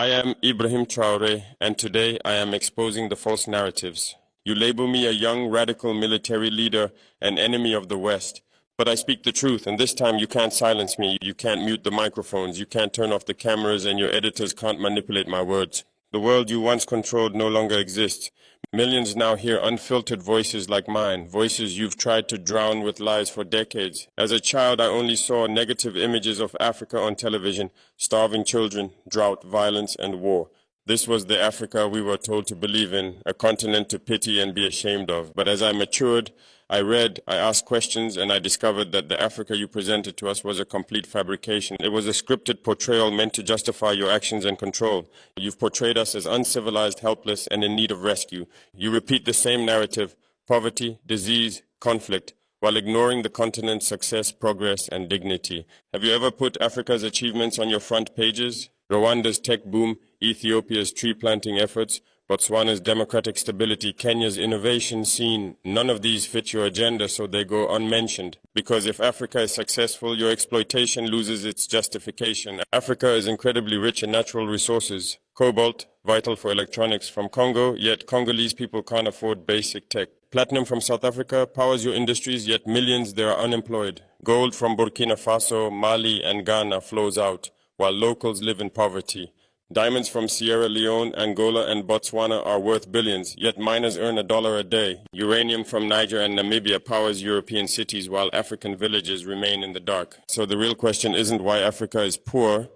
I am Ibrahim Taure, and today I am exposing the false narratives. You label me a young radical military leader, an enemy of the West. But I speak the truth, and this time you can't silence me, you can't mute the microphones, you can't turn off the cameras, and your editors can't manipulate my words. The world you once controlled no longer exists. Millions now hear unfiltered voices like mine, voices you've tried to drown with lies for decades. As a child, I only saw negative images of Africa on television, starving children, drought, violence, and war. This was the Africa we were told to believe in, a continent to pity and be ashamed of. But as I matured, I read, I asked questions, and I discovered that the Africa you presented to us was a complete fabrication. It was a scripted portrayal meant to justify your actions and control. You've portrayed us as uncivilized, helpless, and in need of rescue. You repeat the same narrative: poverty, disease, conflict, while ignoring the continent's success, progress, and dignity. Have you ever put Africa's achievements on your front pages? Rwanda's tech boom, Ethiopia's tree planting efforts, Botswana's democratic stability, Kenya's innovation scene. None of these fit your agenda, so they go unmentioned. Because if Africa is successful, your exploitation loses its justification. Africa is incredibly rich in natural resources. Cobalt, vital for electronics, from Congo, yet Congolese people can't afford basic tech. Platinum from South Africa powers your industries, yet millions there are unemployed. Gold from Burkina Faso, Mali, and Ghana flows out, while locals live in poverty. Diamonds from Sierra Leone, Angola, and Botswana are worth billions, yet miners earn $1 a day. Uranium from Niger and Namibia powers European cities, while African villages remain in the dark. So the real question isn't why Africa is poor,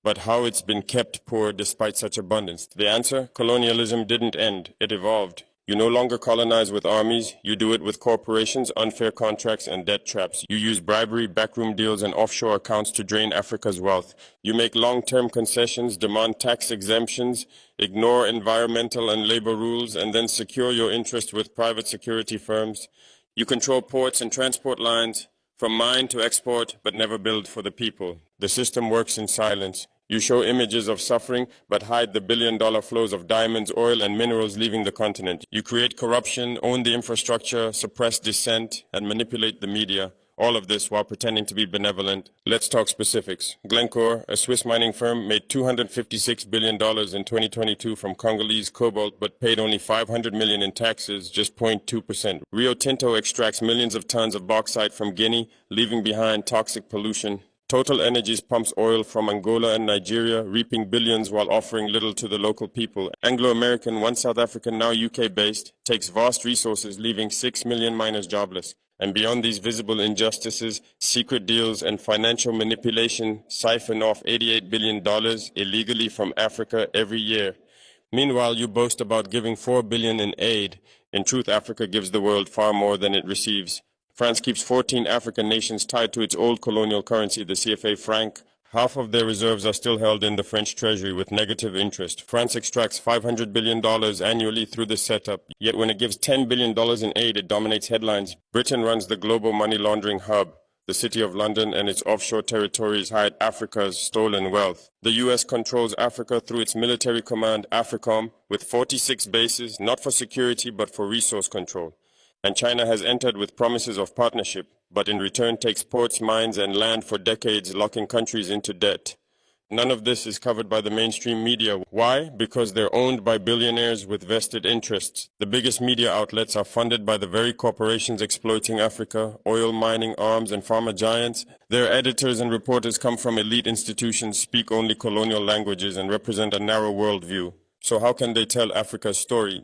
but how it's been kept poor despite such abundance. The answer? Colonialism didn't end, it evolved. You no longer colonize with armies, you do it with corporations, unfair contracts, and debt traps. You use bribery, backroom deals, and offshore accounts to drain Africa's wealth. You make long-term concessions, demand tax exemptions, ignore environmental and labor rules, and then secure your interest with private security firms. You control ports and transport lines, from mine to export, but never build for the people. The system works in silence. You show images of suffering, but hide the billion-dollar flows of diamonds, oil, and minerals leaving the continent. You create corruption, own the infrastructure, suppress dissent, and manipulate the media. All of this while pretending to be benevolent. Let's talk specifics. Glencore, a Swiss mining firm, made $256 billion in 2022 from Congolese cobalt, but paid only $500 million in taxes, just 0.2%. Rio Tinto extracts millions of tons of bauxite from Guinea, leaving behind toxic pollution. Total Energies pumps oil from Angola and Nigeria, reaping billions while offering little to the local people. Anglo-American, once South African, now UK-based, takes vast resources, leaving 6 million miners jobless. And beyond these visible injustices, secret deals and financial manipulation siphon off $88 billion illegally from Africa every year. Meanwhile, you boast about giving $4 billion in aid. In truth, Africa gives the world far more than it receives. France keeps 14 African nations tied to its old colonial currency, the CFA franc. Half of their reserves are still held in the French treasury with negative interest. France extracts $500 billion annually through this setup, yet when it gives $10 billion in aid, it dominates headlines. Britain runs the global money laundering hub. The City of London and its offshore territories hide Africa's stolen wealth. The US controls Africa through its military command, AFRICOM, with 46 bases, not for security but for resource control. And China has entered with promises of partnership, but in return takes ports, mines, and land for decades, locking countries into debt. None of this is covered by the mainstream media. Why? Because they're owned by billionaires with vested interests. The biggest media outlets are funded by the very corporations exploiting Africa, oil, mining, arms, and pharma giants. Their editors and reporters come from elite institutions, speak only colonial languages, and represent a narrow worldview. So how can they tell Africa's story?